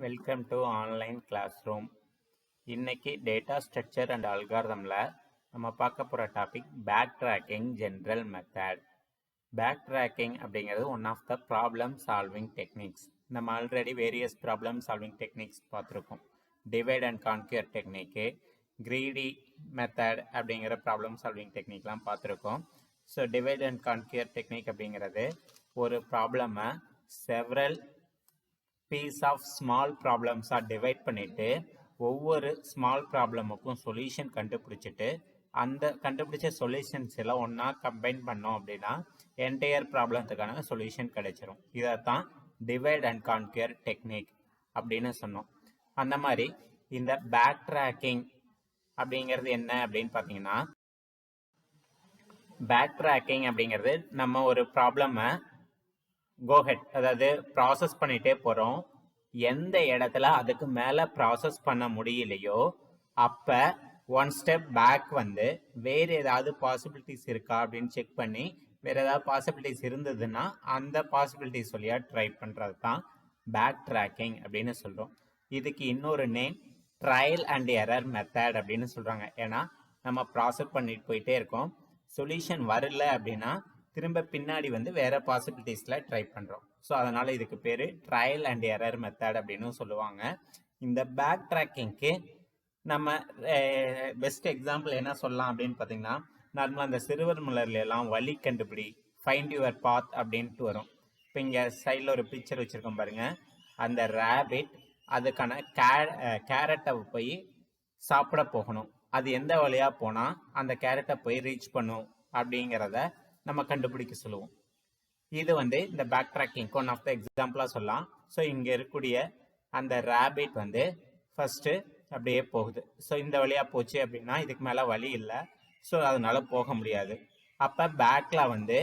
Welcome to online classroom. இன்னைக்கு data structure and அல்காரிதமில் நம்ம பார்க்க போகிற topic backtracking general method. Backtracking அப்படிங்கிறது one of the problem solving techniques. நம்ம already various problem solving techniques பார்த்துருக்கோம். Divide and conquer technique, greedy method அப்படிங்கிற problem solving டெக்னிக்லாம் பார்த்துருக்கோம். So divide and conquer technique அப்படிங்கிறது ஒரு ப்ராப்ளமை several piece of small ப்ராப்ளம்ஸாக டிவைட் பண்ணிவிட்டு ஒவ்வொரு ஸ்மால் ப்ராப்ளமுக்கும் சொல்யூஷன் கண்டுபிடிச்சிட்டு அந்த கண்டுபிடிச்ச சொல்யூஷன்ஸ் எல்லாம் ஒன்றா கம்பைன் பண்ணோம் அப்படின்னா என்டையர் ப்ராப்ளத்துக்கான சொல்யூஷன் கிடைச்சிரும். இதை தான் டிவைட் அண்ட் கான்கியர் டெக்னிக் அப்படின்னு சொன்னோம். அந்த மாதிரி இந்த பேக் ட்ராக்கிங் அப்படிங்கிறது என்ன அப்படின்னு பார்த்தீங்கன்னா, பேக் ட்ராக்கிங் அப்படிங்கிறது நம்ம ஒரு ப்ராப்ளமை கோஹெட் அதாவது ப்ராசஸ் பண்ணிகிட்டே போகிறோம். எந்த இடத்துல அதுக்கு மேலே ப்ராசஸ் பண்ண முடியலையோ அப்போ ஒன் ஸ்டெப் பேக் வந்து வேறு ஏதாவது பாசிபிலிட்டிஸ் இருக்கா அப்படின்னு செக் பண்ணி வேறு ஏதாவது பாசிபிலிட்டிஸ் இருந்ததுன்னா அந்த பாசிபிலிட்டிஸ் வழியாக ட்ரை பண்ணுறது தான் பேக் ட்ராக்கிங் அப்படின்னு சொல்கிறோம். இதுக்கு இன்னொரு name trial and error method அப்படின்னு சொல்கிறாங்க. ஏன்னா நம்ம ப்ராசஸ் பண்ணிட்டு போயிட்டே இருக்கோம், சொல்யூஷன் வரல அப்படின்னா திரும்ப பின்னாடி வந்து வேறு பாசிபிலிட்டிஸில் ட்ரை பண்ணுறோம். ஸோ அதனால் இதுக்கு பேர் ட்ரையல் அண்ட் எரர் மெத்தட் அப்படின்னு சொல்லுவாங்க. இந்த பேக் ட்ராக்கிங்க்கு நம்ம பெஸ்ட் எக்ஸாம்பிள் என்ன சொல்லலாம் அப்படின்னு பார்த்தீங்கன்னா, நார்மலாக அந்த சிறுவர் மலர்லாம் வழி கண்டுபிடி, ஃபைண்ட் யுவர் பாத் அப்படின்ட்டு வரும். இப்போ இங்கே சைடில் ஒரு பிக்சர் வச்சுருக்கோம் பாருங்கள். அந்த ரேபிட் அதுக்கான கேரட்டை போய் சாப்பிட போகணும். அது எந்த வழியாக போனால் அந்த கேரட்டை போய் ரீச் பண்ணும் அப்படிங்கிறத நம்ம கண்டுபிடிக்க சொல்லுவோம். இது வந்து இந்த பேக் ட்ராக்கிங்க்கு ஒன் ஆஃப் த எக்ஸாம்பிளாக சொல்லலாம். ஸோ இங்கே இருக்கக்கூடிய அந்த ரேபிட் வந்து ஃபஸ்ட்டு அப்படியே போகுது. ஸோ இந்த வழியாக போச்சு அப்படின்னா இதுக்கு மேலே வழி இல்லை, ஸோ அதனால போக முடியாது. அப்போ பேக்கில் வந்து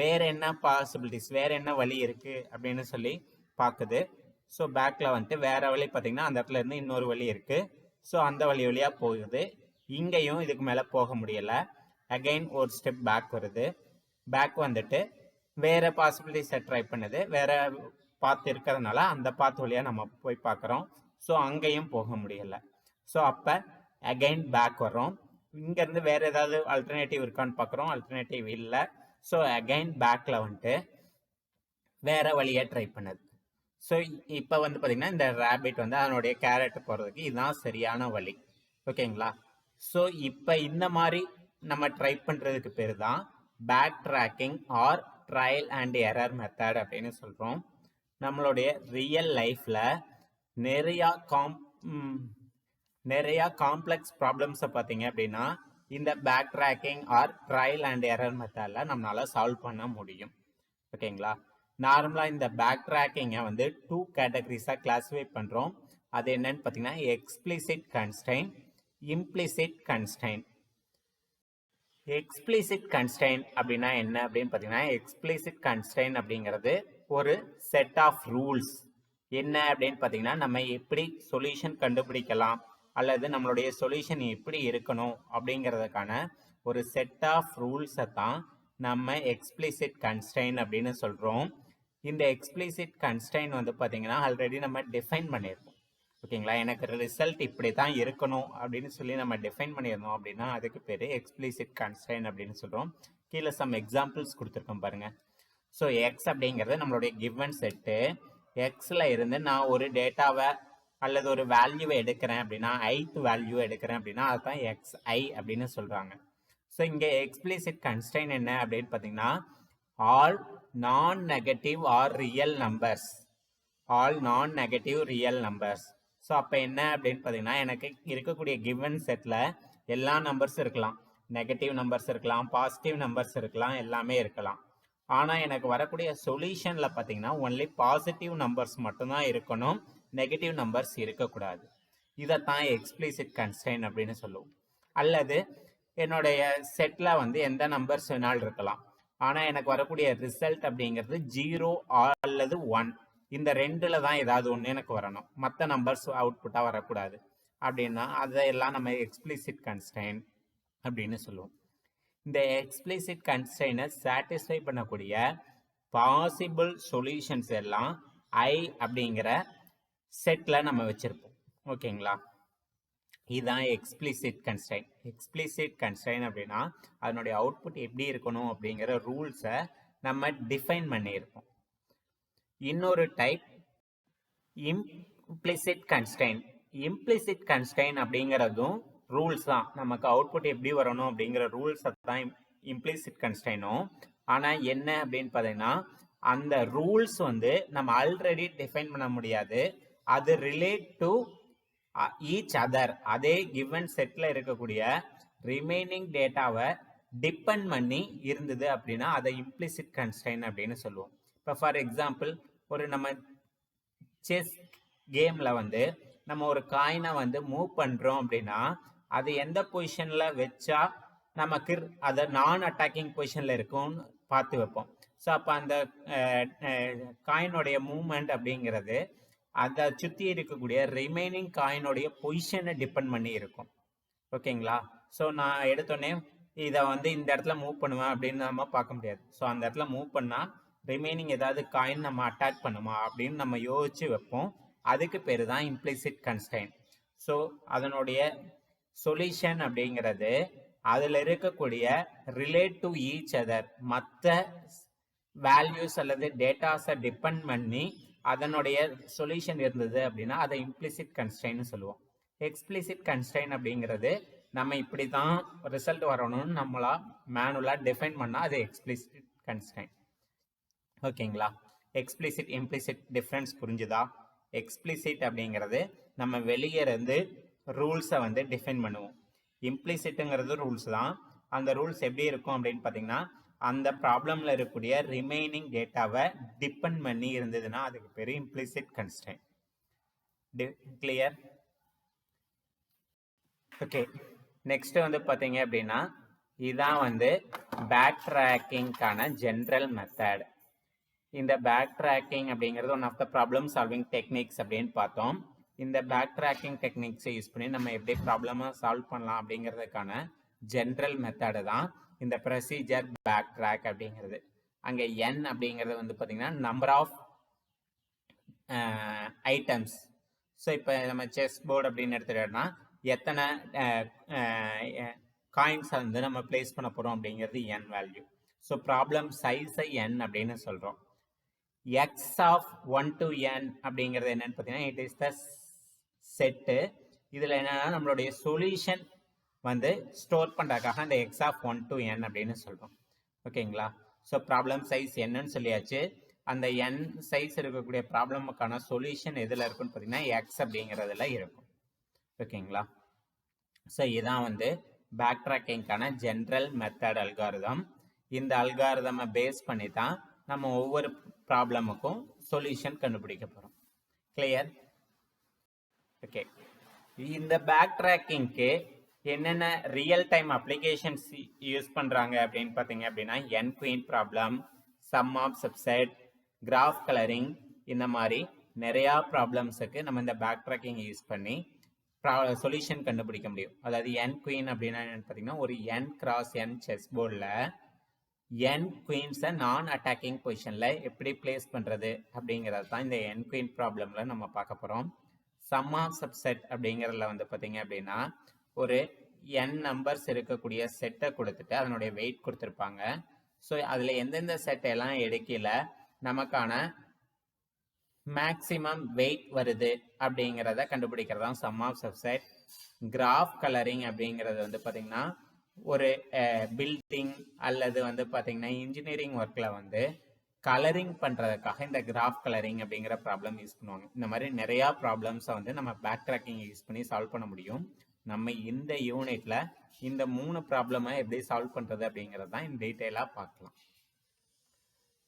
வேறு என்ன பாசிபிலிட்டிஸ், வேறு என்ன வழி இருக்குது அப்படின்னு சொல்லி பார்க்குது. ஸோ பேக்கில் வந்துட்டு வேறு வழி பார்த்திங்கன்னா அந்த இடத்துல இருந்து இன்னொரு வழி இருக்குது. ஸோ அந்த வழியாக போகுது. இங்கேயும் இதுக்கு மேலே போக முடியலை. அகைன் ஒரு ஸ்டெப் பேக் வருது. பேக் வந்துட்டு வேறு பாசிபிலிட்டிஸை ட்ரை பண்ணுது. வேறு பாத்து இருக்கிறதுனால அந்த பாத்து வழியாக நம்ம போய் பார்க்குறோம். ஸோ அங்கேயும் போக முடியலை. ஸோ அப்போ அகைன் பேக் வர்றோம். இங்கேருந்து வேறு ஏதாவது அல்டர்னேட்டிவ் இருக்கான்னு பார்க்குறோம். அல்டர்னேட்டிவ் இல்லை. ஸோ அகைன் பேக்கில் வந்துட்டு வேறு வழியாக ட்ரை பண்ணுது. ஸோ இப்போ வந்து பார்த்திங்கன்னா இந்த ரேபிட் வந்து அதனுடைய கேரட் போகிறதுக்கு இதுதான் சரியான வழி. ஓகேங்களா? ஸோ இப்போ இந்த மாதிரி நம்ம ட்ரை பண்ணுறதுக்கு பேர் தான் backtracking or trial and error method அப்படின்னு சொல்கிறோம். நம்மளுடைய ரியல் லைஃப்பில் நிறையா காம்ப்ளெக்ஸ் ப்ராப்ளம்ஸை பார்த்தீங்க அப்படின்னா இந்த backtracking or trial and error மெத்தடில் நம்மளால் சால்வ் பண்ண முடியும். ஓகேங்களா? நார்மலாக இந்த பேக் ட்ராக்கிங்கை வந்து 2 கேட்டகரிஸாக கிளாஸிஃபை பண்ணுறோம். அது என்னன்னு பார்த்தீங்கன்னா explicit constraint, implicit constraint. Explicit constraint அப்படின்னா என்ன அப்படின்னு பார்த்தீங்கன்னா, எக்ஸ்பிளிசிட் கன்ஸ்ட்ரெயின் அப்படிங்கிறது ஒரு செட் ஆஃப் ரூல்ஸ். என்ன அப்படின்னு பார்த்தீங்கன்னா, நம்ம எப்படி சொல்யூஷன் கண்டுபிடிக்கலாம் அல்லது நம்மளுடைய சொல்யூஷன் எப்படி இருக்கணும் அப்படிங்கிறதுக்கான ஒரு செட் ஆஃப் ரூல்ஸை தான் நம்ம எக்ஸ்பிளிசிட் கன்ஸ்ட்ரெயின் அப்படின்னு சொல்கிறோம். இந்த எக்ஸ்பிளிசிட் கன்ஸ்ட்ரெயின் வந்து பார்த்தீங்கன்னா ஆல்ரெடி நம்ம டிஃபைன் பண்ணியிருக்கோம். ஓகேங்களா? எனக்கு ரிசல்ட் இப்படி தான் இருக்கணும் அப்படின்னு சொல்லி நம்ம டிஃபைன் பண்ணியிருந்தோம் அப்படின்னா அதுக்கு பேர் எக்ஸ்பிளிசிட் கன்ஸ்ட்ரெயின் அப்படின்னு சொல்கிறோம். கீழே சம் எக்ஸாம்பிள்ஸ் கொடுத்துருக்கோம் பாருங்கள். ஸோ எக்ஸ் அப்படிங்கிறது நம்மளுடைய கிவன் செட்டு. எக்ஸில் இருந்து நான் ஒரு டேட்டாவை அல்லது ஒரு வேல்யூவை எடுக்கிறேன் அப்படின்னா, ஐத் வேல்யூ எடுக்கிறேன் அப்படின்னா அதுதான் எக்ஸ் ஐ அப்படின்னு சொல்கிறாங்க. ஸோ இங்கே எக்ஸ்பிளிசிட் கன்ஸ்ட்ரெயின் என்ன அப்படின்னு பார்த்தீங்கன்னா, ஆல் நான் நெகட்டிவ் ஆர் ரியல் நம்பர்ஸ். All non negative real numbers. So அப்போ என்ன அப்படின்னு பார்த்தீங்கன்னா, எனக்கு இருக்கக்கூடிய கிவன் செட்டில் எல்லா நம்பர்ஸ் இருக்கலாம். நெகட்டிவ் நம்பர்ஸ் இருக்கலாம், பாசிட்டிவ் நம்பர்ஸ் இருக்கலாம், எல்லாமே இருக்கலாம். ஆனால் எனக்கு வரக்கூடிய சொல்யூஷனில் பார்த்தீங்கன்னா ஒன்லி பாசிட்டிவ் நம்பர்ஸ் மட்டும்தான் இருக்கணும், நெகட்டிவ் நம்பர்ஸ் இருக்கக்கூடாது. இதைத்தான் எக்ஸ்பிளிசிட் கன்ஸ்ட்ரெயின் அப்படின்னு சொல்லுவோம். அல்லது என்னுடைய செட்டில் வந்து எந்த நம்பர்ஸ் வேணாலும் இருக்கலாம், ஆனால் எனக்கு வரக்கூடிய ரிசல்ட் அப்படிங்கிறது 0 அல்லது 1, இந்த ரெண்டில் தான் ஏதாவது ஒன்று எனக்கு வரணும், மற்ற நம்பர்ஸ் அவுட்புட்டாக வரக்கூடாது. அப்படின்னா அதையெல்லாம் நம்ம எக்ஸ்பிளிசிட் கன்ஸ்ட்ரெயின் அப்படின்னு சொல்லுவோம். இந்த எக்ஸ்பிளிசிட் கன்ஸ்ட்ரெயினை சாட்டிஸ்ஃபை பண்ணக்கூடிய பாசிபிள் சொல்யூஷன்ஸ் எல்லாம் ஐ அப்படிங்கிற செட்டில் நம்ம வச்சுருப்போம். ஓகேங்களா? இதுதான் எக்ஸ்பிளிசிட் கன்ஸ்ட்ரைன். எக்ஸ்பிளிசிட் கன்ஸ்ட்ரைன் அப்படின்னா அதனுடைய அவுட்புட் எப்படி இருக்கணும் அப்படிங்கிற ரூல்ஸை நம்ம டிஃபைன் பண்ணியிருப்போம். இன்னொரு type implicit constrain. Implicit constrain அப்படிங்கிறதும் ரூல்ஸ் தான். நமக்கு அவுட்புட் எப்படி வரணும் அப்படிங்கிற ரூல்ஸ் தான் இம்ப்ளிசிட் கன்ஸ்ட்ரைனும். ஆனால் என்ன அப்படின்னு பார்த்தீங்கன்னா அந்த ரூல்ஸ் வந்து நம்ம ஆல்ரெடி டிஃபைன் பண்ண முடியாது. அது ரிலேட் டு ஈச் அதர். அதே கிவன் செட்டில் இருக்கக்கூடிய ரிமைனிங் டேட்டாவை டிபெண்ட் பண்ணி இருந்தது அப்படின்னா அதை இம்ப்ளிசிட் கன்ஸ்ட்ரைன் அப்படின்னு சொல்லுவோம். இப்போ ஃபார் எக்ஸாம்பிள் ஒரு நம்ம செஸ் கேமில் வந்து நம்ம ஒரு காயினை வந்து மூவ் பண்ணுறோம் அப்படின்னா அது எந்த பொசிஷனில் வச்சா நமக்கு அதை நான் அட்டாக்கிங் பொசிஷனில் இருக்கும்னு பார்த்து வைப்போம். ஸோ அப்போ அந்த காயினுடைய மூவ்மெண்ட் அப்படிங்கிறது அதை சுற்றி இருக்கக்கூடிய ரிமைனிங் காயினுடைய பொசிஷனை டிபெண்ட் பண்ணி இருக்கும். ஓகேங்களா? ஸோ நான் எடுத்தோடனே இதை வந்து இந்த இடத்துல மூவ் பண்ணுவேன் அப்படின்னு நம்ம பார்க்க முடியாது. ஸோ அந்த இடத்துல மூவ் பண்ணால் ரிமைனிங் ஏதாவது காயின் நம்ம அட்டாக் பண்ணுமா அப்படின்னு நம்ம யோசிச்சு வைப்போம். அதுக்கு பேர் தான் இம்ப்ளிசிட் கன்ஸ்ட்ரைன். ஸோ அதனுடைய சொல்யூஷன் அப்படிங்கிறது அதில் இருக்கக்கூடிய ரிலேட் டு ஈச் அதர் மற்ற வேல்யூஸ் அல்லது டேட்டாஸை டிபெண்ட் பண்ணி அதனுடைய சொல்யூஷன் இருந்தது அப்படின்னா அதை இம்ப்ளிசிட் கன்ஸ்ட்ரைன்னு சொல்லுவோம். எக்ஸ்பிளிசிட் கன்ஸ்ட்ரைன் அப்படிங்கிறது நம்ம இப்படி தான் ரிசல்ட் வரணும்னு நம்மளா மேனுவலாக டிஃபைன் பண்ணால் அது எக்ஸ்பிளிசிட் கன்ஸ்ட்ரைன். ஓகேங்களா? எக்ஸ்பிளிசிட் இம்ப்ளிசிட் டிஃப்ரென்ஸ் புரிஞ்சுதா? எக்ஸ்பிளிசிட் அப்படிங்கிறது நம்ம வெளியே இருந்து ரூல்ஸை வந்து டிஃபைன் பண்ணுவோம். இம்ப்ளிசிட்டுங்கிறது ரூல்ஸ் தான். அந்த ரூல்ஸ் எப்படி இருக்கும் அப்படின்னு பார்த்தீங்கன்னா அந்த ப்ராப்ளமில் இருக்கக்கூடிய ரிமைனிங் டேட்டாவை டிபெண்ட் பண்ணி இருந்ததுன்னா அதுக்கு பேர் implicit constraint. Clear? Okay, next வந்து பார்த்தீங்க அப்படின்னா இதுதான் வந்து பேக் ட்ராக்கிங்கான ஜென்ரல் மெத்தட். இந்த பேக் ட்ராக்கிங் அப்படிங்கிறது one of the problem solving techniques அப்படின்னு பார்த்தோம். இந்த பேக் ட்ராக்கிங் டெக்னிக்ஸை யூஸ் பண்ணி நம்ம எப்படி ப்ராப்ளமாக சால்வ் பண்ணலாம் அப்படிங்கிறதுக்கான ஜென்ரல் மெத்தடு தான் இந்த ப்ரொசீஜர் பேக் ட்ராக் அப்படிங்கிறது. அங்கே n அப்படிங்கிறது வந்து பார்த்தீங்கன்னா நம்பர் ஆஃப் ஐட்டம்ஸ். ஸோ இப்போ நம்ம செஸ் போர்டு அப்படின்னு எடுத்துட்டோம்னா எத்தனை காயின்ஸை வந்து நம்ம பிளேஸ் பண்ண போகிறோம் அப்படிங்கிறது n வேல்யூ. ஸோ ப்ராப்ளம் சைஸை n அப்படின்னு சொல்கிறோம். எக்ஸ் ஆஃப் 1 to n அப்படிங்கிறது என்னன்னு பார்த்தீங்கன்னா இட் இஸ் த செட்டு. இதில் என்னன்னா நம்மளுடைய சொல்யூஷன் வந்து ஸ்டோர் பண்ணுறதுக்காக அந்த எக்ஸ் ஆஃப் 1 to n அப்படின்னு சொல்கிறோம். ஓகேங்களா? ஸோ ப்ராப்ளம் சைஸ் என்னன்னு சொல்லியாச்சு. அந்த n சைஸ் இருக்கக்கூடிய ப்ராப்ளமுக்கான சொல்யூஷன் எதில் இருக்குன்னு பார்த்தீங்கன்னா எக்ஸ் அப்படிங்கிறதுல இருக்கும். ஓகேங்களா? ஸோ இதுதான் வந்து பேக் ட்ராக்கிங்கான ஜென்ரல் மெத்தட் அல்காரிதம். இந்த அல்காரிதமை பேஸ் பண்ணி தான் நம்ம ஒவ்வொரு ப்ராப்ளமுக்கும் சொல்யூஷன் கண்டுபிடிக்க போகிறோம். கிளியர்? ஓகே, இந்த பேக் ட்ராக்கிங்க்கு என்னென்ன ரியல் டைம் அப்ளிகேஷன்ஸ் யூஸ் பண்ணுறாங்க அப்படின்னு பார்த்தீங்க அப்படின்னா n queen problem, sum of subset, graph colouring, இந்த மாதிரி நிறையா ப்ராப்ளம்ஸுக்கு நம்ம இந்த பேக் ட்ராக்கிங் யூஸ் பண்ணி சொல்யூஷன் கண்டுபிடிக்க முடியும். அதாவது n குயின் அப்படின்னா என்னென்னு பார்த்தீங்கன்னா ஒரு n cross n செஸ் போர்டில் n குயின்ஸை நான் அட்டாக்கிங் பொசிஷனில் எப்படி பிளேஸ் பண்ணுறது அப்படிங்கிறது தான் இந்த n குயின் ப்ராப்ளமில் நம்ம பார்க்க போகிறோம். சம் ஆஃப் சப்செட் அப்படிங்கிறதுல வந்து பார்த்தீங்க அப்படின்னா ஒரு n நம்பர்ஸ் இருக்கக்கூடிய செட்டை கொடுத்துட்டு அதனுடைய வெயிட் கொடுத்துருப்பாங்க. ஸோ அதில் எந்தெந்த செட் எல்லாம் எடுக்கல நமக்கான மேக்ஸிமம் வெயிட் வருது அப்படிங்கிறத கண்டுபிடிக்கிறது தான் sum of subset. Graph colouring அப்படிங்கிறது வந்து பார்த்தீங்கன்னா ஒரு பில்டிங் அல்லது வந்து பார்த்தீங்கன்னா இன்ஜினியரிங் ஒர்க்கில் வந்து கலரிங் பண்ணுறதுக்காக இந்த கிராஃப் கலரிங் அப்படிங்கிற ப்ராப்ளம் யூஸ் பண்ணுவாங்க. இந்த மாதிரி நிறையா ப்ராப்ளம்ஸை வந்து நம்ம பேக் ட்ராக்கிங் யூஸ் பண்ணி சால்வ் பண்ண முடியும். நம்ம இந்த யூனிட்டில் இந்த 3 ப்ராப்ளமை எப்படி சால்வ் பண்ணுறது அப்படிங்கிறது தான் இந்த டீட்டெயிலாக பார்க்கலாம்.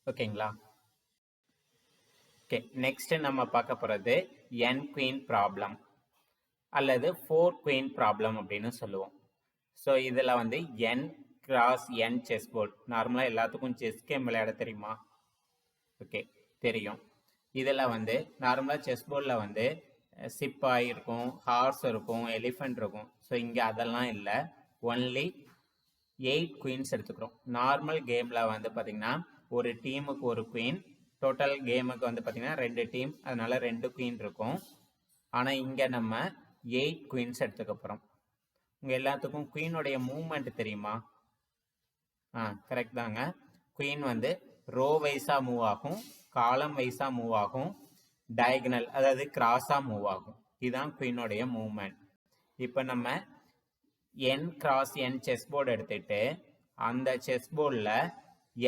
ஓகேங்களா? ஓகே, நெக்ஸ்ட்டு நம்ம பார்க்க போகிறது n குயின் ப்ராப்ளம் அல்லது 4 குயின் ப்ராப்ளம் அப்படின்னு சொல்லுவோம். ஸோ இதில் வந்து n cross n chess board. நார்மலாக எல்லாத்துக்கும் செஸ் கேம் விளையாட தெரியுமா? ஓகே, தெரியும். இதில் வந்து நார்மலாக செஸ் போர்டில் வந்து சிப்பாய் இருக்கும், ஹார்ஸ் இருக்கும், எலிஃபெண்ட் இருக்கும். ஸோ இங்கே அதெல்லாம் இல்லை, ஒன்லி 8 குயின்ஸ் எடுத்துக்கிறோம். நார்மல் கேமில் வந்து பார்த்திங்கன்னா ஒரு டீமுக்கு ஒரு குயின், டோட்டல் கேமுக்கு வந்து பார்த்தீங்கன்னா 2 டீம், அதனால 2 குயின் இருக்கும். ஆனால் இங்கே நம்ம 8 குயின்ஸ் எடுத்துக்க போகிறோம். உங்கள் எல்லாத்துக்கும் குயினுடைய மூவ்மெண்ட் தெரியுமா? கரெக்ட் தாங்க. குயின் வந்து ரோ வைஸாக மூவ் ஆகும், காலம் வைஸாக மூவ் ஆகும், டயகனல் அதாவது கிராஸாக மூவ் ஆகும். இதுதான் குயினுடைய மூவ்மெண்ட். இப்போ நம்ம என் கிராஸ் என் செஸ் போர்டு எடுத்துட்டு அந்த செஸ் போர்டில்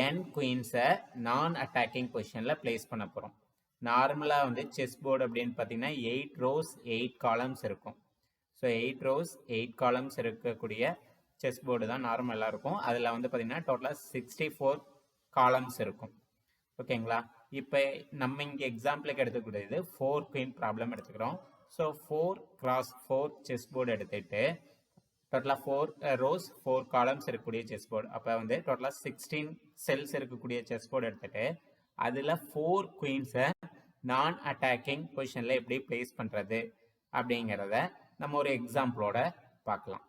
என் குயின்ஸை நான் அட்டாக்கிங் பொசிஷனில் பிளேஸ் பண்ண போகிறோம். நார்மலாக வந்து செஸ் போர்டு அப்படின்னு பார்த்தீங்கன்னா 8 rows 8 columns இருக்கும். ஸோ 8 rows 8 columns இருக்கக்கூடிய செஸ் போர்டு தான் நார்மலாக இருக்கும். அதில் வந்து பார்த்தீங்கன்னா டோட்டலாக 64 columns இருக்கும். ஓகேங்களா? இப்போ நம்ம இங்கே எக்ஸாம்பிளுக்கு எடுத்துக்கூடியது 4 குயின் ப்ராப்ளம் எடுத்துக்கிறோம். ஸோ 4x4 செஸ் போர்டு எடுத்துகிட்டு டோட்டலாக 4 rows 4 columns இருக்கக்கூடிய செஸ் போர்டு, அப்போ வந்து டோட்டலாக 16 cells இருக்கக்கூடிய செஸ் போர்டு எடுத்துகிட்டு அதில் 4 குயின்ஸை நான் அட்டாக்கிங் பொசிஷனில் எப்படி பிளேஸ் பண்ணுறது அப்படிங்கிறத நம்ம ஒரு எக்ஸாம்பிளோட பார்க்கலாம்.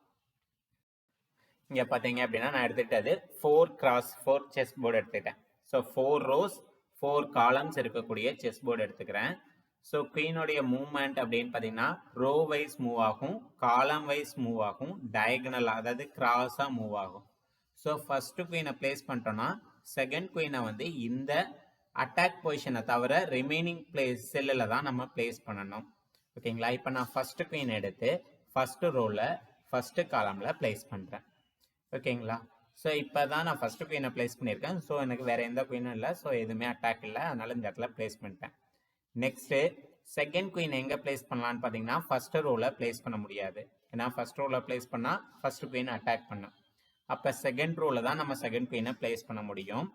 இங்கே பார்த்தீங்க அப்படின்னா நான் எடுத்துக்கிட்டது 4x4 செஸ் போர்டு எடுத்துக்கிட்டேன். ஸோ 4 rows 4 columns இருக்கக்கூடிய செஸ் போர்டு எடுத்துக்கிறேன். ஸோ குயினுடைய மூவ்மெண்ட் அப்படின்னு பார்த்தீங்கன்னா ரோ வைஸ் மூவ் ஆகும், காலம் வைஸ் மூவ் ஆகும், டயகனலாக அதாவது கிராஸாக மூவ் ஆகும். ஸோ ஃபஸ்ட்டு குயினை பிளேஸ் பண்ணிட்டோன்னா செகண்ட் குயினை வந்து இந்த அட்டாக் பொசிஷனை தவிர ரிமைனிங் பிளேஸ் செல்லில் தான் நம்ம பிளேஸ் பண்ணணும். ஓகேங்களா? இப்போ நான் ஃபஸ்ட்டு குயின் எடுத்து ஃபஸ்ட்டு ரோவில் ஃபஸ்ட்டு காலமில் பிளேஸ் பண்ணுறேன். ஓகேங்களா? ஸோ இப்போ தான் நான் ஃபஸ்ட்டு குயினை பிளேஸ் பண்ணியிருக்கேன். ஸோ எனக்கு வேறு எந்த குயினும் இல்லை, ஸோ எதுவுமே அட்டாக் இல்லை, அதனால இந்த இடத்துல பிளேஸ் பண்ணிட்டேன். நெக்ஸ்ட்டு செகண்ட் குயின் எங்கே பிளேஸ் பண்ணலான்னு பார்த்தீங்கன்னா ஃபஸ்ட்டு ரோவில் பிளேஸ் பண்ண முடியாது. ஏன்னா ஃபஸ்ட் ரோவில் பிளேஸ் பண்ணால் ஃபஸ்ட்டு குயின் அட்டாக் பண்ணும். அப்போ செகண்ட் ரோவில் தான் நம்ம செகண்ட் குயினை பிளேஸ் பண்ண முடியும்.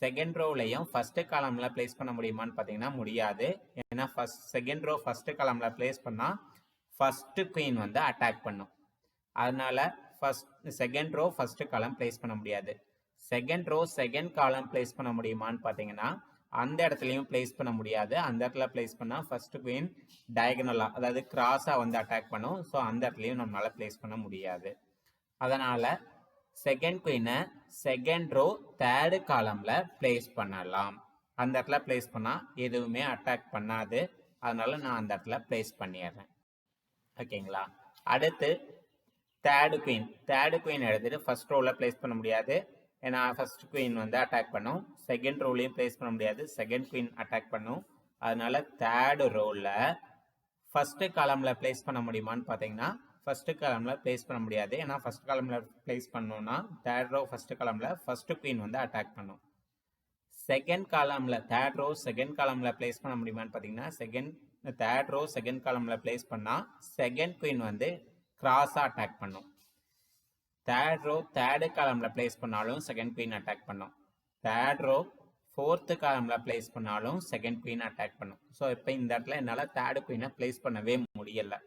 செகண்ட் ரோவிலையும் ஃபஸ்ட்டு காலமில் பிளேஸ் பண்ண முடியுமான்னு பார்த்தீங்கன்னா முடியாது. ஏன்னா செகண்ட் ரோ ஃபஸ்ட்டு காலமில் பிளேஸ் பண்ணால் ஃபஸ்ட்டு குயின் வந்து அட்டாக் பண்ணும். அதனால second row first column place பண்ண முடியாது. Second row second column place பண்ண முடியுமான்னு பார்த்தீங்கன்னா அந்த இடத்துலையும் பிளேஸ் பண்ண முடியாது. அந்த இடத்துல பிளேஸ் பண்ணால் ஃபஸ்ட்டு குயின் டயகனலாக அதாவது கிராஸாக வந்து அட்டாக் பண்ணும். ஸோ அந்த இடத்துலையும் நம்மளால் பிளேஸ் பண்ண முடியாது. அதனால் செகண்ட் குயினை செகண்ட் ரோ தேர்டு காலமில் பிளேஸ் பண்ணலாம். அந்த இடத்துல பிளேஸ் பண்ணால் எதுவுமே அட்டாக் பண்ணாது. அதனால நான் அந்த இடத்துல பிளேஸ் பண்ணிடுறேன். ஓகேங்களா? அடுத்து தேர்டு குயின் எடுத்துகிட்டு ஃபஸ்ட் ரோவில் பிளேஸ் பண்ண முடியாது. ஏன்னா ஃபஸ்ட் குயின் வந்து அட்டாக் பண்ணும். செகண்ட் ரோலையும் பிளேஸ் பண்ண முடியாது, செகண்ட் குயின் அட்டாக் பண்ணும். அதனால தேர்டு ரோவில் ஃபஸ்ட்டு காலமில் பிளேஸ் பண்ண முடியுமான்னு பார்த்தீங்கன்னா ஃபஸ்ட்டு காலமில் பிளேஸ் பண்ண முடியாது. ஏன்னா ஃபஸ்ட் காலமில் பிளேஸ் பண்ணோன்னா தேர்ட் ரோ ஃபஸ்ட்டு காலமில் ஃபஸ்ட்டு குயின் வந்து அட்டாக் பண்ணும். செகண்ட் காலமில் தேர்ட் ரோ செகண்ட் காலமில் பிளேஸ் பண்ண முடியுமான்னு பார்த்தீங்கன்னா தேர்ட் ரோ செகண்ட் காலமில் பிளேஸ் பண்ணால் செகண்ட் குயின் வந்து கிராஸாக அட்டாக் பண்ணும். தேர்ட் ரோ தேர்டு காலமில் பிளேஸ் பண்ணாலும் செகண்ட் குயின் அட்டாக் பண்ணும். தேர்ட் ரோ ஃபோர்த்து காலமில் பிளேஸ் பண்ணாலும் செகண்ட் குயின் அட்டாக் பண்ணும். ஸோ இப்போ இந்த இடத்துல என்னால் தேர்டு குயினை பிளேஸ் பண்ணவே முடியலை.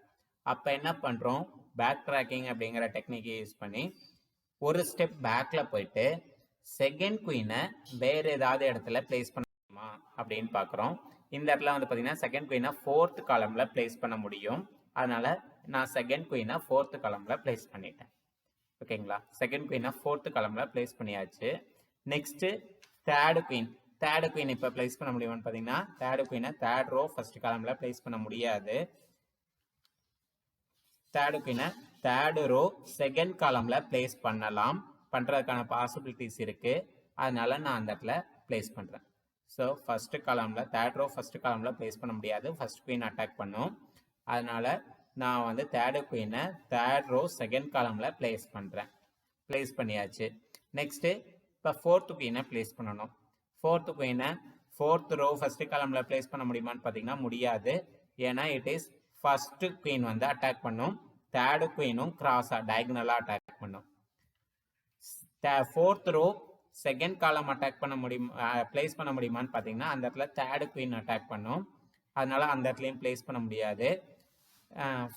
அப்போ என்ன பண்ணுறோம், பேக் ட்ராக்கிங் அப்படிங்கிற டெக்னிக்கை யூஸ் பண்ணி ஒரு ஸ்டெப் பேக்கில் போயிட்டு செகண்ட் குயினை வேறு ஏதாவது இடத்துல பிளேஸ் பண்ண முடியுமா அப்படின்னு பார்க்குறோம். இந்த இடத்துல வந்து பார்த்தீங்கன்னா செகண்ட் குயினை ஃபோர்த்து காலமில் பிளேஸ் பண்ண முடியும். அதனால் நான் செகண்ட் குயினை ஃபோர்த்து காலமில் பிளேஸ் பண்ணிட்டேன். ஓகேங்களா? செகண்ட் குயினை ஃபோர்த்து காலமில் பிளேஸ் பண்ணியாச்சு. நெக்ஸ்ட்டு தேர்டு குயின் இப்போ பிளேஸ் பண்ண முடியுமான்னு பார்த்தீங்கன்னா தேர்டு குயினை தேர்ட் ரோ ஃபஸ்ட்டு காலமில் பிளேஸ் பண்ண முடியாது. தேர்டு குயினை தேர்டு ரோ செகண்ட் காலமில் பிளேஸ் பண்ணுறதுக்கான பாசிபிலிட்டிஸ் இருக்குது. அதனால நான் அந்த இடத்துல பிளேஸ் பண்ணுறேன். ஸோ ஃபஸ்ட்டு காலமில் தேர்ட் ரோ ஃபஸ்ட்டு காலமில் பிளேஸ் பண்ண முடியாது, ஃபஸ்ட் குயின் அட்டாக் பண்ணும். அதனால் நான் வந்து தேர்டு குயினை தேர்ட் ரோ செகண்ட் காலமில் பிளேஸ் பண்ணுறேன். பிளேஸ் பண்ணியாச்சு. நெக்ஸ்ட்டு இப்போ ஃபோர்த்து குயினை பிளேஸ் பண்ணணும். ஃபோர்த்து குயினை ஃபோர்த் ரோ ஃபஸ்ட்டு காலமில் பிளேஸ் பண்ண முடியுமான்னு பார்த்தீங்கன்னா முடியாது. ஏன்னா இட் இஸ் ஃபஸ்ட்டு குயின் வந்து அட்டாக் பண்ணும், தேர்டு குயினும் கிராஸாக டயகனலாக அட்டாக் பண்ணும். Fourth row second column attack பண்ண பிளேஸ் பண்ண முடியுமான்னு பார்த்தீங்கன்னா அந்த இடத்துல தேர்டு குயின் அட்டாக் பண்ணும். அதனால அந்த இடத்துலையும் பிளேஸ் பண்ண முடியாது.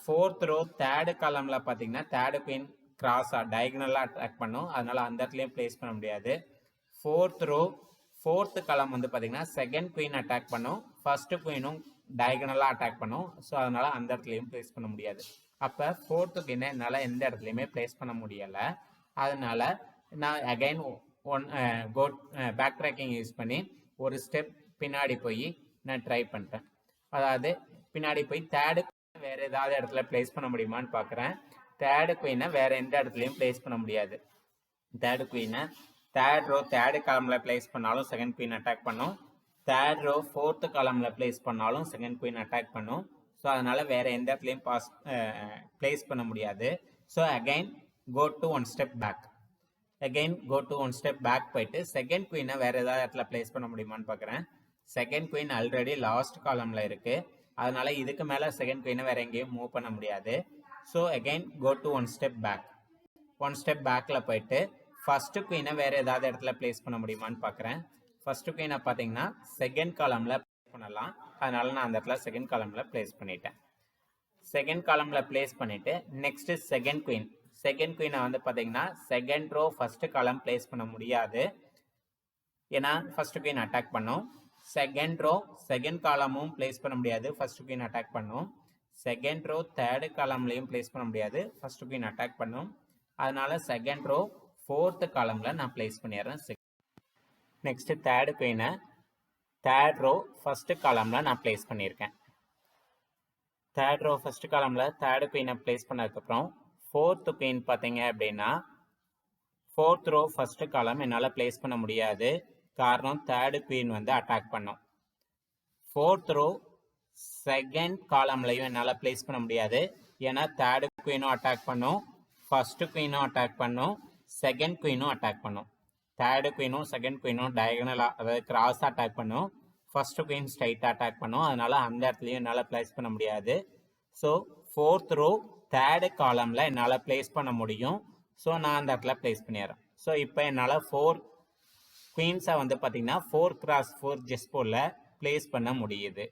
ஃபோர்த் ரோ தேர்டு காலமில் பார்த்தீங்கன்னா தேர்டு குயின் கிராஸாக டயகனலாக அட்டாக் பண்ணும். அதனால அந்த இடத்துலையும் பிளேஸ் பண்ண முடியாது. ஃபோர்த் ரோ ஃபோர்த்து காலம் வந்து பார்த்தீங்கன்னா செகண்ட் குயின் அட்டாக் பண்ணும், ஃபஸ்ட்டு குயினும் டயகனலாக அட்டாக் பண்ணும். ஸோ அதனால் அந்த இடத்துலையும் பிளேஸ் பண்ண முடியாது. அப்போ ஃபோர்த்து குயினை என்னால் எந்த இடத்துலையுமே பிளேஸ் பண்ண முடியலை. அதனால் நான் அகைன் பேக் ட்ராக்கிங் யூஸ் பண்ணி ஒரு ஸ்டெப் பின்னாடி போய் நான் ட்ரை பண்ணுறேன். அதாவது பின்னாடி போய் தேர்டு வேறு ஏதாவது இடத்துல ப்ளேஸ் பண்ண முடியுமான்னு பார்க்குறேன். தேர்டு குயினை வேறு எந்த இடத்துலையும் ப்ளேஸ் பண்ண முடியாது. தேர்டு குயினை தேர்ட் ரோ தேர்டு காலமில் ப்ளேஸ் பண்ணாலும் செகண்ட் குயின் அட்டாக் பண்ணும். தேர்ட் ரோ ஃபோர்த்து காலமில் ப்ளேஸ் பண்ணாலும் செகண்ட் குயின் அட்டாக் பண்ணும். ஸோ அதனால் வேறு எந்த இடத்துலையும் ப்ளேஸ் பண்ண முடியாது. So again go to one step back. போயிட்டு செகண்ட் குயினை வேறு ஏதாவது இடத்துல ப்ளேஸ் பண்ண முடியுமான்னு பார்க்குறேன். செகண்ட் குயின் ஆல்ரெடி லாஸ்ட் காலமில் இருக்குது. அதனால் இதுக்கு மேலே செகண்ட் குயினை வேறு எங்கேயும் மூவ் பண்ண முடியாது. So again go to one step பேக்கில் போயிட்டு ஃபஸ்ட்டு குயினை வேறு ஏதாவது இடத்துல ப்ளேஸ் பண்ண முடியுமான்னு பார்க்குறேன். ஃபஸ்ட்டு குயினை பார்த்தீங்கன்னா செகண்ட் காலமில் பண்ணலாம். அதனால் நான் அந்த இடத்துல செகண்ட் காலமில் ப்ளேஸ் பண்ணிட்டேன். செகண்ட் காலமில் ப்ளேஸ் பண்ணிவிட்டு நெக்ஸ்ட்டு செகண்ட் குயினை வந்து பார்த்தீங்கன்னா second row first column place பண்ண முடியாது. ஏன்னா ஃபஸ்ட்டு குயின் அட்டாக் பண்ணும். செகண்ட் ரோ செகண்ட் காலமும் ப்ளேஸ் பண்ண முடியாது, ஃபஸ்ட்டு குயின் அட்டாக் பண்ணும். செகண்ட் ரோ தேர்டு காலம்லையும் ப்ளேஸ் பண்ண முடியாது, ஃபஸ்ட்டு குயின் அட்டாக் பண்ணும். அதனால் செகண்ட் ரோ ஃபோர்த்து காலமில் நான் ப்ளேஸ் பண்ணிடுறேன். நெக்ஸ்ட்டு தேர்டு குயினை தேர்ட் ரோ ஃபஸ்ட்டு காலமில் நான் ப்ளேஸ் பண்ணியிருக்கேன். தேர்ட் ரோ ஃபஸ்ட்டு காலமில் தேர்டு குயினை ப்ளேஸ் பண்ணதுக்கப்புறம் ஃபோர்த்து குயின் பார்த்தீங்க அப்படின்னா ஃபோர்த் ரோ ஃபஸ்ட்டு காலம் என்னால் ப்ளேஸ் பண்ண முடியாது. காரணம் தேர்டு குயின் வந்து அட்டாக் பண்ணும். ஃபோர்த் ரோ செகண்ட் காலம்லையும் என்னால் ப்ளேஸ் பண்ண முடியாது. ஏன்னா தேர்டு குயினும் அட்டாக் பண்ணும், ஃபஸ்ட்டு குயினும் அட்டாக் பண்ணும், செகண்ட் குயினும் அட்டாக் பண்ணும். தேர்டு குயினும் செகண்ட் குயினும் டயகனலாக அதாவது கிராஸாக அட்டாக் பண்ணும், ஃபஸ்ட்டு குயின் ஸ்ட்ரைட்டாக அட்டாக் பண்ணும். அதனால் அந்த இடத்துலையும் என்னால் ப்ளேஸ் பண்ண முடியாது. ஸோ ஃபோர்த் ரோ தேர்டு காலமில் என்னால் ப்ளேஸ் பண்ண முடியும். ஸோ நான் அந்த இடத்துல ப்ளேஸ் பண்ணிடுறேன். ஸோ இப்போ என்னால் 4 குயின்ஸை வந்து பார்த்திங்கன்னா 4x4 செஸ் போர்டில் ப்ளேஸ் பண்ண முடியுது.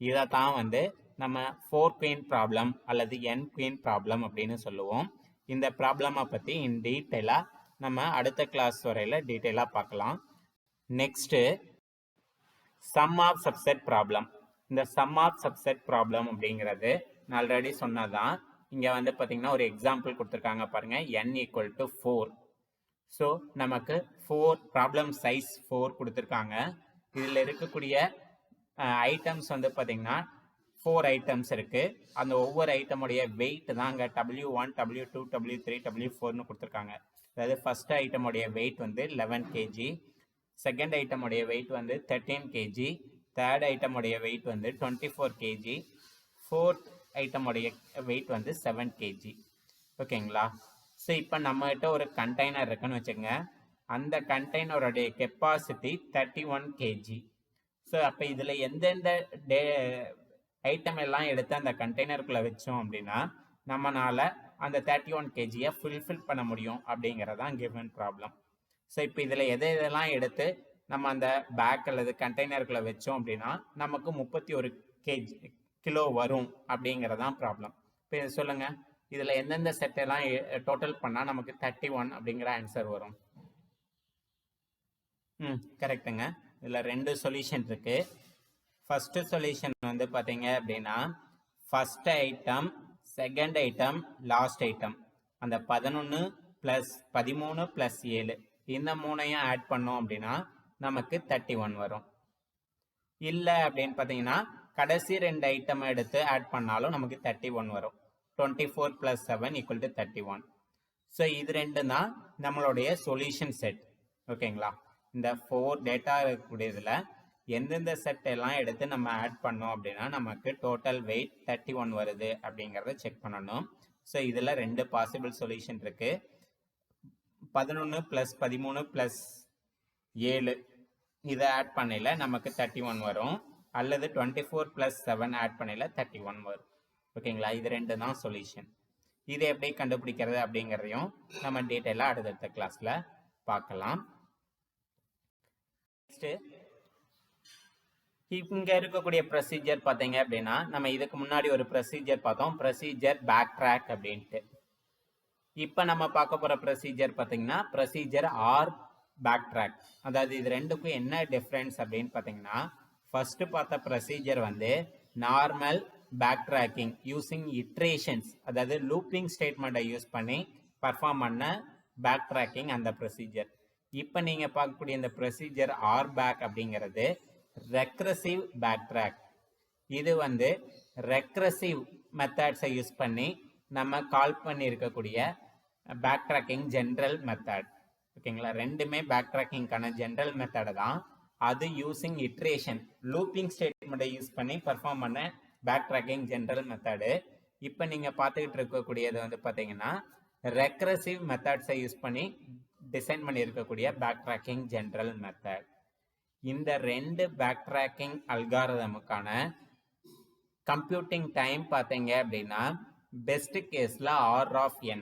இதை தான் வந்து நம்ம 4 குயின் ப்ராப்ளம் அல்லது n குயின் ப்ராப்ளம் அப்படின்னு சொல்லுவோம். இந்த ப்ராப்ளமை பற்றி இன் டீட்டெயிலாக நம்ம அடுத்த கிளாஸ் வரையில் டீட்டெயிலாக பார்க்கலாம். Next sum of subset problem. இந்த சம் ஆஃப் சப்செட் ப்ராப்ளம் அப்படிங்கிறது நான் ஆல்ரெடி சொன்னதான். இங்கே வந்து பார்த்திங்கன்னா ஒரு எக்ஸாம்பிள் கொடுத்துருக்காங்க பாருங்கள், n = 4. ஸோ நமக்கு 4 ப்ராப்ளம் சைஸ் 4 கொடுத்துருக்காங்க. இதில் இருக்கக்கூடிய ஐட்டம்ஸ் வந்து பார்த்திங்கன்னா 4 ஐட்டம்ஸ் இருக்குது. அந்த ஒவ்வொரு ஐட்டமுடைய வெயிட் தான் அங்கே W1, W2, W3, W4னு கொடுத்துருக்காங்க. அதாவது ஃபஸ்ட் ஐட்டமுடைய வெயிட் வந்து 11 kg, செகண்ட் ஐட்டமுடைய வெயிட் வந்து 13 kg, தேர்ட் ஐட்டமுடைய வெயிட் வந்து 24 kg, ஃபோர்த் ஐட்டமுடைய வெயிட் வந்து 7 kg. ஓகேங்களா? ஸோ இப்போ நம்மகிட்ட ஒரு கண்டெய்னர் இருக்குன்னு வச்சுங்க. அந்த கண்டெய்னருடைய கெப்பாசிட்டி 31 kg. ஸோ அப்போ இதில் எந்தெந்த ஐட்டம் எல்லாம் எடுத்து அந்த கண்டெய்னருக்குள்ளே வச்சோம் அப்படின்னா நம்மளால் அந்த 31 kgயை ஃபுல்ஃபில் பண்ண முடியும் அப்படிங்கிறதான் கிவன் ப்ராப்ளம். ஸோ இப்போ இதில் எதெல்லாம் எடுத்து நம்ம அந்த பேக் அல்லது கண்டெய்னருக்குள்ளே வச்சோம் அப்படின்னா நமக்கு 31 கிலோ வரும் அப்படிங்கிறதான் ப்ராப்ளம். இப்போ இதை சொல்லுங்கள், இதில் எந்தெந்த செட்டெல்லாம் டோட்டல் பண்ணால் நமக்கு 31 அப்படிங்கிற ஆன்சர் வரும்? கரெக்டுங்க. இதில் 2 சொல்யூஷன் இருக்குது. ஃபஸ்ட்டு சொல்யூஷன் வந்து பார்த்தீங்க அப்படின்னா first item, second item, last item, அந்த 11 + 13 + 7 இந்த 3ஐயும் ஆட் பண்ணோம் அப்படின்னா நமக்கு 31 வரும். இல்லை அப்படின்னு பார்த்தீங்கன்னா கடைசி 2 ஐட்டம் எடுத்து ஆட் பண்ணாலும் நமக்கு 31 வரும். 24 + 7 = 31. ஸோ இது 2 தான் நம்மளுடைய சொல்யூஷன் செட். ஓகேங்களா? இந்த 4 டேட்டா இருக்கக்கூடியதில் எந்தெந்த செட் எல்லாம் எடுத்து நம்ம ஆட் பண்ணோம் அப்படின்னா நமக்கு டோட்டல் வெயிட் 31 வருது அப்படிங்கிறத செக் பண்ணணும். ஸோ இதில் 2 பாசிபிள் சொல்யூஷன் இருக்குது. 11 + 13 + 7 இதை ஆட் பண்ணல நமக்கு 31 வரும், அல்லது 24 + 7 ஆட் பண்ணல 31 வரும். ஓகேங்களா? இது 2 தான் சொல்யூஷன். இதை எப்படி கண்டுபிடிக்கிறது அப்படிங்கிறதையும் நம்ம டீட்டெயிலாக அடுத்தடுத்த கிளாஸில் பார்க்கலாம். நெக்ஸ்ட்டு இங்கே இருக்கக்கூடிய ப்ரொசீஜர் பார்த்தீங்க அப்படின்னா நம்ம இதுக்கு முன்னாடி ஒரு ப்ரொசீஜர் பார்த்தோம், ப்ரொசீஜர் பேக் ட்ராக் அப்படின்ட்டு. இப்போ நம்ம பார்க்க போகிற ப்ரொசீஜர் பார்த்தீங்கன்னா ப்ரொசீஜர் ஆர் பேக் ட்ராக். அதாவது இது ரெண்டுக்கும் என்ன டிஃப்ரென்ஸ் அப்படின்னு பார்த்தீங்கன்னா ஃபஸ்ட்டு பார்த்த ப்ரொசீஜர் வந்து normal back tracking using iterations, அதாவது லூப்பிங் ஸ்டேட்மெண்ட்டை யூஸ் பண்ணி பர்ஃபார்ம் பண்ண பேக் ட்ராக்கிங் அந்த ப்ரொசீஜர். இப்போ நீங்கள் பார்க்கக்கூடிய இந்த ப்ரொசீஜர் ஆர் பேக் அப்படிங்கிறது ரெக்ரசிவ் பேக்ட்ராக். இது வந்து ரெக்ரசிவ் மெத்தட்ஸை யூஸ் பண்ணி நம்ம கால் பண்ணியிருக்கக்கூடிய பேக்ட்ராக்கிங் ஜென்ரல் மெத்தட். ஓகேங்களா, ரெண்டுமே பேக்ட்ராக்கிங்கான ஜென்ரல் மெத்தடை தான். அது யூஸிங் இட்ரேஷன் லூப்பிங் ஸ்டேட்மெண்ட்டை யூஸ் பண்ணி பர்ஃபார்ம் பண்ண பேக்ட்ராக்கிங் ஜென்ரல் மெத்தடு. இப்போ நீங்கள் பார்த்துக்கிட்டு இருக்கக்கூடியது வந்து பார்த்தீங்கன்னா ரெக்ரசிவ் மெத்தட்ஸை யூஸ் பண்ணி டிசைன் பண்ணியிருக்கக்கூடிய பேக்ட்ராக்கிங் ஜென்ரல் மெத்தட். இந்த ரெண்டு பேக்ட்ராக்கிங் அல்காரிதமுக்கான கம்ப்யூட்டிங் டைம் பார்த்தீங்க அப்படின்னா பெஸ்ட் கேஸில் R(n).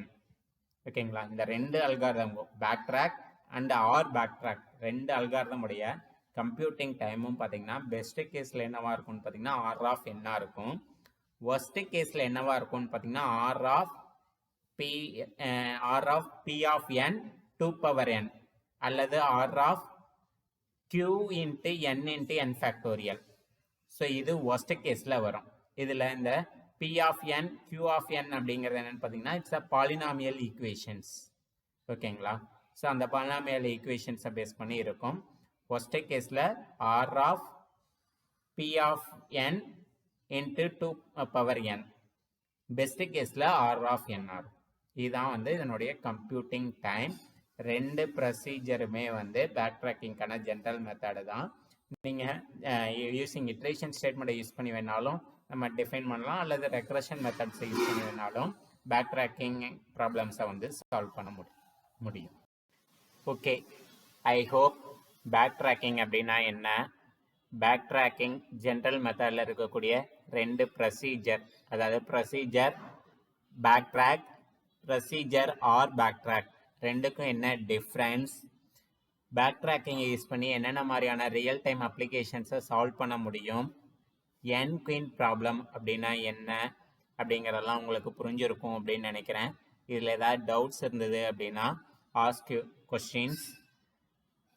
ஓகேங்களா, இந்த ரெண்டு அல்காரிதம் பேக்ட்ராக் அண்ட் பேக்ட்ராக் ரெண்டு அல்காரிதம் உடைய கம்ப்யூட்டிங் டைமும் பார்த்தீங்கன்னா பெஸ்ட் கேஸில் என்னவா இருக்கும்னு பார்த்தீங்கன்னா R(n) இருக்கும். ஒர்ஸ்ட் கேஸில் என்னவா இருக்கும்னு பார்த்தீங்கன்னா R(p(n) 2n) அல்லது R(q(n)(n)(n)(n)(n)(n)(n)(n)(n). ஸோ இது ஒர்ஸ்ட் கேஸில் வரும். இதில் இந்த P(n), Q(n) அப்படிங்கிறது என்னன்னு பார்த்தீங்கன்னா இட்ஸ் அ பாலினாமியல் ஈக்குவேஷன்ஸ். ஓகேங்களா, ஸோ அந்த பாலினாமியல் ஈக்குவேஷன்ஸை பேஸ் பண்ணி இருக்கும். ஒர்ஸ்ட் கேஸில் R(p(n) into 2n), பெஸ்ட் கேஸில் R(n). இதுதான் வந்து இதனுடைய கம்ப்யூட்டிங் டைம். ரெண்டு ப்ரொசீஜருமே வந்து பேக்ட்ராக்கிங்கான ஜென்ரல் மெத்தடு தான். நீங்கள் யூஸிங் இட்ரேஷன் ஸ்டேட்மெண்ட்டை யூஸ் பண்ணி வேணாலும் நம்ம டிஃபைன் பண்ணலாம், அல்லது ரெக்ரஷன் மெத்தட்ஸை யூஸ் பண்ணி வேணாலும் பேக்ட்ராக்கிங் ப்ராப்ளம்ஸை வந்து சால்வ் பண்ண முடியும். ஓகே, ஐ ஹோப் பேக்ட்ராக்கிங் அப்படின்னா என்ன, பேக்ட்ராக்கிங் ஜென்ரல் மெத்தடில் இருக்கக்கூடிய ரெண்டு ப்ரொசீஜர், அதாவது ப்ரொசீஜர் பேக்ட்ராக், ப்ரொசீஜர் பேக்ட்ராக் ரெண்டுக்கும் என்ன டிஃப்ரென்ஸ், பேக்ட்ராக்கிங்கை யூஸ் பண்ணி என்னென்ன மாதிரியான ரியல் டைம் அப்ளிகேஷன்ஸை சால்வ் பண்ண முடியும், என் குயின் ப்ராப்ளம் அப்படின்னா என்ன அப்படிங்கிறதெல்லாம் உங்களுக்கு புரிஞ்சிருக்கும் அப்படின்னு நினைக்கிறேன். இதில் ஏதாவது டவுட்ஸ் இருந்தது அப்படின்னா ஆஸ்க் கொஸ்டின்ஸ்.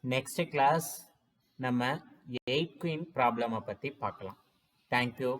நெக்ஸ்ட் கிளாஸ் நம்ம 8 குயின் ப்ராப்ளமை பற்றி பார்க்கலாம். தேங்க்யூ.